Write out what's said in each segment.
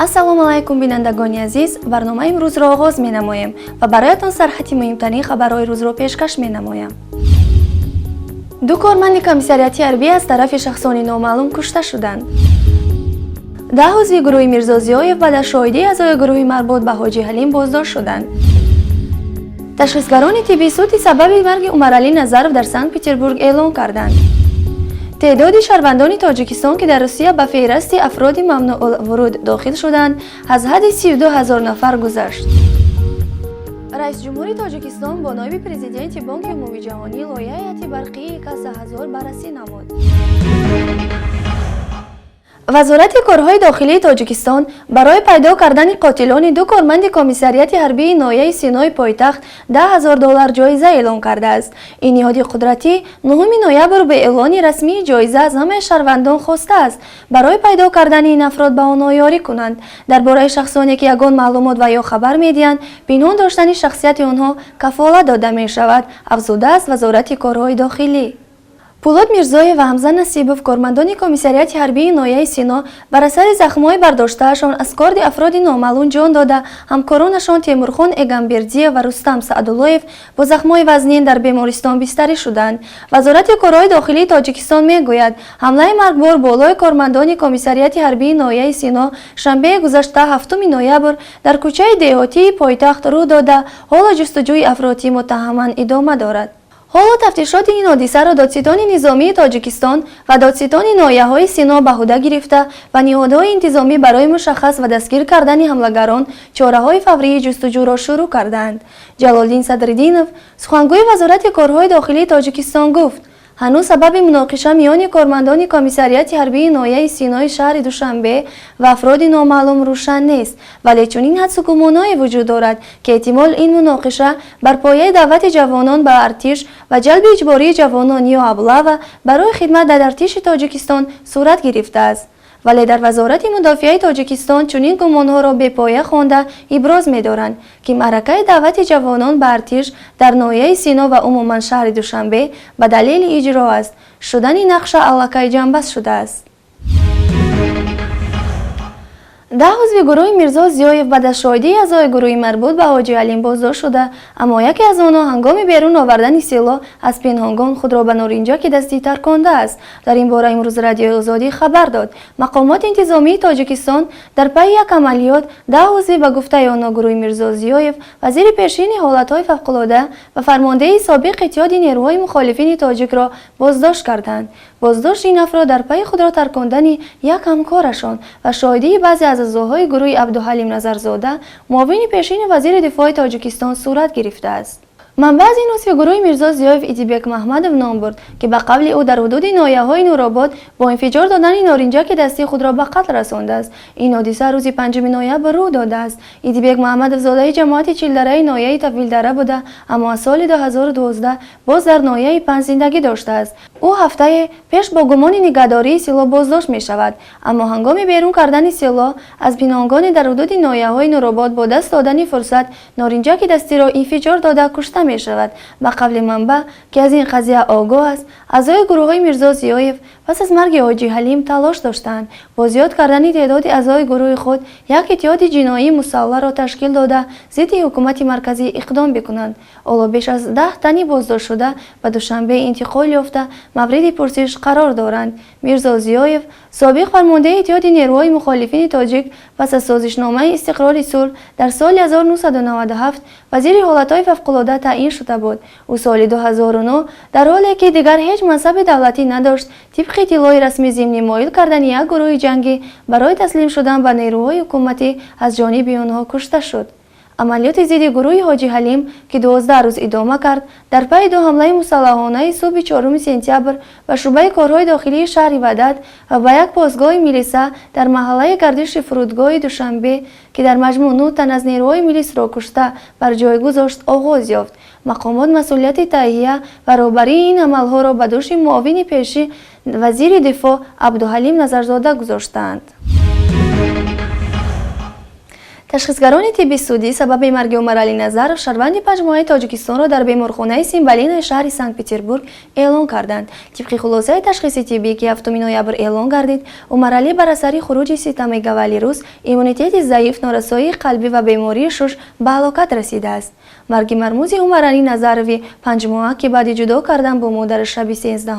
ассалому алайкум бинандагони азиз, барномаи имрӯзро оғоз менамоем ва бароятон сарҳати муҳимтарин хабарҳои рӯзро пешкаш менамоям. ду корманди комиссарияти ҳарбӣ аз тарафи шахсони номаълум кушта шуданд. 10 узви гурӯҳи Мирзо Зиёев баъд аз шоҳидии аъзои гурӯҳи марбут ба ҳоҷӣ Ҳалим боздошт шуданд. ташхисгарони тиббӣ суди сабаби марги Умаралӣ Назаров дар Санкт-Петербург эълон карданд. تعداد شهروندان تاجیکستان که در روسیه به فهرست افراد ممنوع ورود داخل شدند از حد 32,000 نفر گذشت. رئیس جمهور تاجیکستان با نایب پرزیدنت بانک عمومی جهانی لایحه هیئت برقی کسا بررسی نمود. وزارت کارهای داخلی تاجیکستان برای پیدا کردن قاتلان دو کارمند کمیسریت حربی ناحیه سینای پایتخت $10,000 جایزه اعلام کرده است. این نهاد قدرتی 9 نوامبر به اعلان رسمی جایزه از همه شهروندان خواسته است برای پیدا کردن این افراد به آنها یاری کنند. درباره شخصانی که یگان معلومات و یا خبر میدهند پنهان داشتن شخصیت آنها کفالت داده می شود، افزوده است وزارت کارهای داخلی. پولاد میرزایев و حمزه نصیبوف کارمندان کمیسریت حربی ناحیه سینا بر اثر زخم‌های برداشته‌شان از کارد افراد نامعلوم جان داده، همکارانشان تیمورخان اگامبردی و رستم سعدالله‌یف با زخم‌های وزنین در بیمارستان بستری شدند. وزارت کارهای داخلی تاجیکستان میگوید حمله مرگبار بالای کارمندان کمیسریت حربی ناحیه سینا شنبه گذشته 7 نوامبر در کوچه دهاتی پایتخت رو داده، حال جستجوی افراد متهمان ادامه دارد. حالا تفتیشات این حادثه را دادستان نظامی تاجیکستان و دادستان ناحیه‌های سینا به عهده گرفته و نهادهای انتظامی برای مشخص و دستگیر کردن حملگران چاره‌های فوری جستجو را شروع کردند. جلالدین صدرالدینov سخنگوی وزارت کارهای داخلی تاجیکستان گفت هنوز سبب مناقشه میان کارمندان کمیسریت حربی ناحیه سینای شهر دوشنبه و افراد نامعلوم روشن نیست، ولی چنین حدس و گمانهایی وجود دارد که احتمال این مناقشه بر پایه دعوت جوانان به ارتش و جلب اجباری جوانان یا ابله برای خدمت در ارتش تاجیکستان صورت گرفته است. ولی در وزارت مدافعه تاجیکستان چنین گمانها را به پایه خوانده ابراز می‌دارند که معرکه دعوت جوانان به ارتش در ناحیه سینا و عموما شهر دوشنبه به دلیل اجرا است شدن نقشه علاقه جنبست شده است. 10 عضو گروه میرزا زیایف بعد از شاهدی اعضای گروه مربوط به حاجی حلیم بازداشت شده، اما یکی از آنها هنگام بیرون آوردن سلاح از پنهانگان خود را به نارنجک دستی ترکانده است. در این باره امروز رادیو آزادی خبر داد مقامات انتظامی تاجیکستان در پی یک عملیات 10 عضو به گفته آنها گروه میرزا زیایف وزیر پیشین حالتهای فوق‌العاده و فرمانده سابق اتحاد نیروهای مخالفین تاجیک را بازداشت کردند. بازداشت این افراد در پی خود را ترکاندن یک همکارشان و شاهدی بعضی از اعضاهای گروه عبدالحلیم نظرزاده معاون پیشین وزیر دفاع تاجیکستان صورت گرفته است. منبع از این عضو گروه میرزا زیایف ایدیبک محمدov نام برد که به قول او در حدود ناحیه‌های نورآباد با انفجار دادن نارنجک دستی خود را به قتل رسانده است. این حادثه روز 5 نوامبر رخ داده است. ایدیبک محمدov زاده جماعت چیلدره ناحیه طویلدره بوده، اما از سال 2012 باز در ناحیه 5 زندگی داشته است. او هفته پیش با گمان نگهداری سلاح بازداشت می شود، اما هنگام بیرون کردن سلاح از پنهانگان در حدود ناحیه‌های نورآباد با دست دادن فرصت نارنجک دستی را انفجار داده کشته می شود. به قول منبع که از این قضیه آگاه است، اعضای گروه میرزا زیایف پس از مرگ حاجی حلیم تلاش داشتند با زیاد کردن تعداد اعضای گروه خود یک اتحاد جنایی مسلح را تشکیل داده ضد حکومت مرکزی اقدام بکنند. حالا بیش از 10 تن بازداشت شده به دوشنبه انتقال یافته مورد پرسش قرار دارند. میرزا زیایف سابق فرمانده اتحاد نیروهای مخالفین تاجیک پس از سازشنامه استقرار صلح در سال 1997 وزیر حالتهای فوق‌العاده تعیین شده بود. او سال 2009 در حالی که دیگر هیچ منصب دولتی نداشت طبق اطلاع رسمی ضمن مایل کردن یک گروه جنگی برای تسلیم شدن به نیروهای حکومتی از جانب آنها کشته شد. عملیات ضد گروه حاجی حلیم که 12 روز ادامه کرد در پی 2 حمله مسلحانه صبح 4 سپتامبر به شعبه کارهای داخلی شهر وحدت و به یک پاسگاه میلیسا در محله گردش فرودگاه دوشنبه که در مجموع 9 تن از نیروهای میلیس را کشته بر جای گذاشت آغاز یافت. مقامات مسئولیت تهیه و رهبری این عملها را به دوش معاون پیشین وزیر دفاع عبدالحلیم نظرزاده گذاشتند. تشخیصگران طبی سعودی سبب مرگ عمر علی نظر شهروند 5 ماهه تاجیکستان را در بیمارخانه سیمبالین شهر سنت پترزبورگ اعلام کردند. طبق خلاصه تشخیص طبی که 7 نوامبر اعلام گردید، عمر علی بر اثر خروج سیستم گوالی روز ایمونیتت ضعیف، نارسایی قلبی و بیماری شش به هلاکت رسیده است. مرگ مرموز عمر علی نظروی 5 ماهه که بعد جدا کردن با مادر شب 13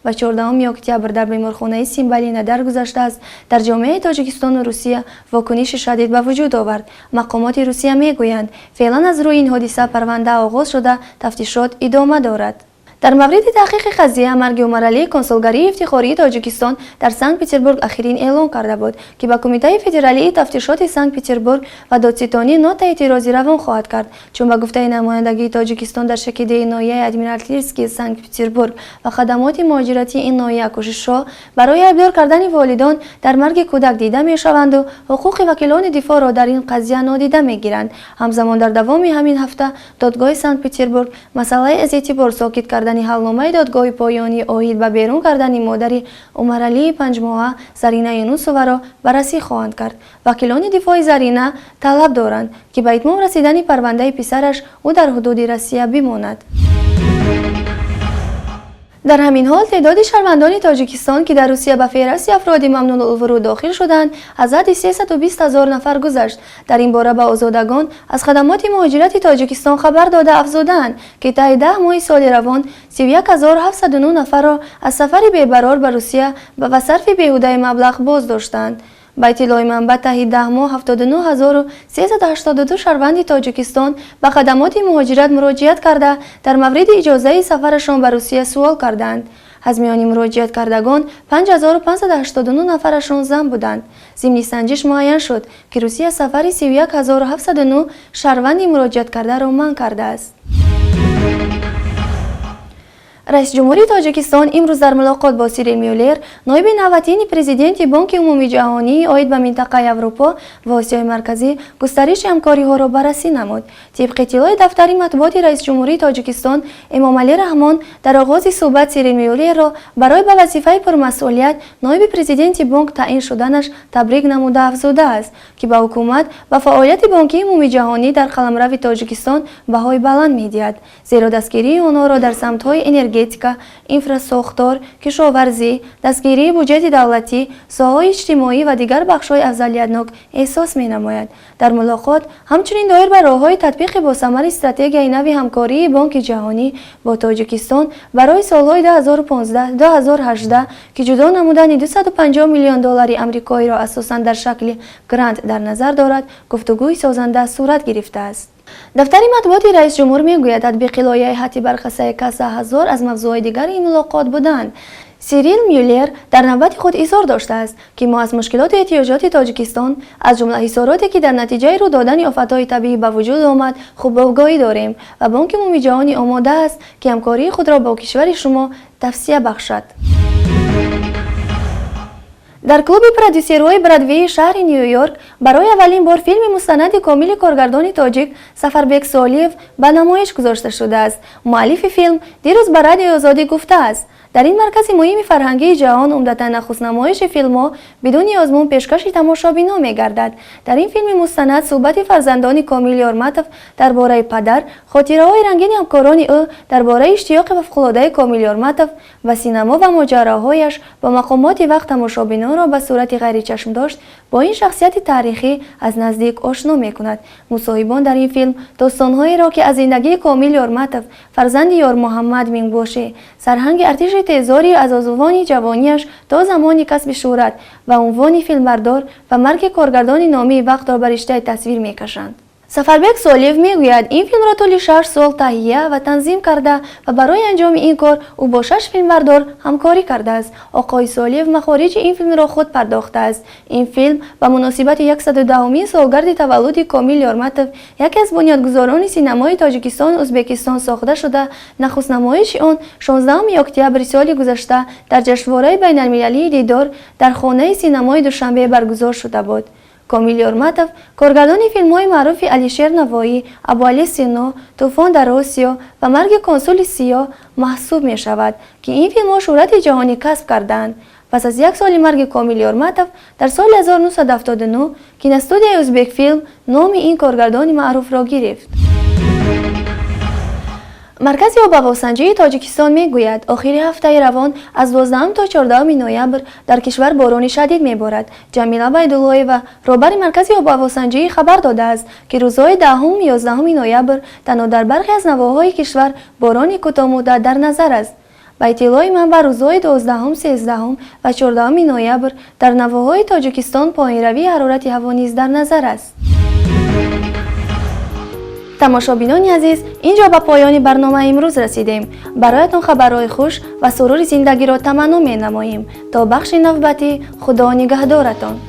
و 14 اکتبر در بیمارخانه سیمبالین درگذشته است، در جامعه تاجیکستان و روسیه واکنش شدید به وجود آورد. مقامات روسیه میگویند فعلا از روی این حادثه پرونده آغاز شده، تفتیشات ادامه دارد. در مورد تحقیق قضیه مرگ عمر علی، کنسولگری افتخاری تاجیکستان در سنت پترزبورگ اخیراً اعلام کرده بود که به کمیته فدرالی تفتیشات سنت پترزبورگ و دادستانی نوت اعتراضی روان خواهد کرد، چون به گفته نمایندگی تاجیکستان در شکل ناحیه ادمیرالتیسکی سنت پترزبورگ و خدمات مهاجرتی این ناحیه کوشش‌ها برای ابلاغ کردن والدان در مرگ کودک دیده می‌شوند و حقوق وکیلان دفاع را در این قضیه نادیده می‌گیرند. همزمان در دوام همین هفته دادگاه سنت پترزبورگ مسئله از اعتبار ساکت کرد حلنامه دادگاه پایانی اوید به بیرون کردن مادر عمر علی 5 ماهه زرینه یونوسووا را بررسی خواهند کرد. وکیلان دفاع زرینه طلب دارند که به اتمام رسیدن پرونده پسرش او در حدود روسیه بماند. در همین حال تعداد شهروندان تاجیکستان که در روسیه به فهرست افراد ممنوع الورود داخل شدند از حد 320,000 نفر گذشت. در این باره به آزادگان از خدمات مهاجرت تاجیکستان خبر داده افزودند که تا 10 ماه سال روان 31,709 نفر را از سفر بی‌قرار به روسیه و صرف بیهوده مبلغ باز داشتند. با اطلاع منبع تا 10 ماه 79,382 شهروند تاجیکستان به خدمات مهاجرت مراجعت کرده در مورد اجازه سفرشان به روسیه سوال کردند. از میان مراجعت کردگان 5,589 نفرشان زن بودند. ضمن سنجش معین شد که روسیه سفر 31,709 شهروند مراجعت کرده را منع کرده است. رئیس جمهوری تاجیکستان امروز در ملاقات با سیریل میولر، نایب نوبتین پرزیدنت بانک عمومی جهانی عاید به منطقه اروپا و آسیای مرکزی گسترش همکاری‌ها را بررسی نمود. طبق اطلاع دفتر مطبوعات رئیس جمهوری تاجیکستان امام علی رحمان در آغاز صحبت سیریل میولر را برای به وظیفه پرمسئولیت نایب پرزیدنت بانک تعیین شدنش تبریک نموده افزوده است که به حکومت و فعالیت بانک عمومی جهانی در قلمرو تاجیکستان بهای بلند می‌دهد، زیرا دستگیری آنها را در سمت‌های انرژی، اینفراستراکچور، کشاورزی، دستگیری بودجه دولتی، ساحه‌های اجتماعی و دیگر بخش‌های افضلیت‌ناک احساس می‌نماید. در ملاقات همچنین دایر بر راه‌های تطبیق با ثمر استراتژی نوی همکاری بانک جهانی با تاجیکستان برای سال‌های 2015-2018 که جدا نمودن 250 میلیون دلار آمریکایی را اساساً در شکل گرانت در نظر دارد، گفتگوی سازنده صورت گرفته است. دفتر مطبوعات رئیس جمهور میگوید تطبیق لایحه حتی بررسی کسا هزار از موضوعات دیگر این ملاقات بودند. سیریل میولر در نوبت خود اظهار داشته است که ما از مشکلات و احتیاجات تاجیکستان از جمله حصاراتی که در نتیجه رو دادن آفت‌های طبیعی به وجود آمد خوب آگاهی داریم و بانک عمومی جهانی آماده است که همکاری خود را با کشور شما توسعه بخشد. در کلوب پرودوسرهای برادوی شهر نیویورک برای اولین بار فیلم مستند کامل کارگردان تاجیک سفربک سالیف به نمایش گذاشته شده است. مؤلف فیلم دیروز به رادیو آزادی گفته است در این مرکز مهم فرهنگی جهان عمدتاً نخست نمایش فیلم‌ها بدون آزمون پیشکش تماشابینا می‌گردد. در این فیلم مستند صحبت فرزندان کامیل یارمتوف درباره پدر، خاطره‌های رنگین همکاران او درباره اشتیاق و فوق‌العاده کامیل یارمتوف و سینما و ماجراهایش با مقامات وقت تماشابینا را به صورت غیر چشم داشت با این شخصیت تاریخی از نزدیک آشنا می‌کند. مصاحبان در این فیلم داستان‌هایی را که از زندگی کامیل یارمتوف فرزند یار محمد مینگباشه، سرهنگ ارتش تزاری از آزوان جوانیش تا زمانی کسب شهرت و عنوان فیلمبردار و مرگ کارگردان نامی وقت را بر رشته تصویر میکشند. سفربک سالیف میگوید این فیلم را طول 6 سال تهیه و تنظیم کرده و برای انجام این کار او با 6 فیلمبردار همکاری کرده است. آقای سالیف مخارج این فیلم را خود پرداخته است. این فیلم به مناسبت 110مین سالگرد تولد کامیل یارمتوف یکی از بنیانگذاران سینمای تاجیکستان ازبکستان ساخته شده. نخست نمایش آن 16 اکتبر سال گذشته در جشنواره بین‌المللی دیدار در خانه سینمای دوشنبه برگزار شده بود. کامیل یارمتوف کارگردان فیلم‌های معروف علیشیر نوایی، ابوعلی سینا، طوفان در آسیا و مرگ کنسول سیاه محسوب می شود که این فیلم‌ها شهرت جهانی کسب کردند. پس از یک سال مرگ کامیل یارمتوف در سال 1979 کینستودیوی ازبک فیلم نام این کارگردان معروف را گرفت. مرکز آب و هواسنجی تاجیکستان میگوید آخر هفته روان از 12 تا 14 نوامبر در کشور باران شدید میبارد. جمیل عبیداللهی و رهبر مرکز آب و هواسنجی خبر داده است که روزهای 10 و 11 نوامبر تنها در برخی از نواحی‌های کشور باران کوتاه مدت در نظر است. با اطلاع منبع روزهای 12، 13 و 14 نوامبر در نواحی‌های تاجیکستان پایین‌روی حرارت هوا نیز در نظر است. تماشابینان عزیز، اینجا به پایان برنامه امروز رسیدیم. برایتان خبرهای خوش و سرور زندگی را تمنا می نماییم. تا بخش نوبتی، خدا نگهدارتان.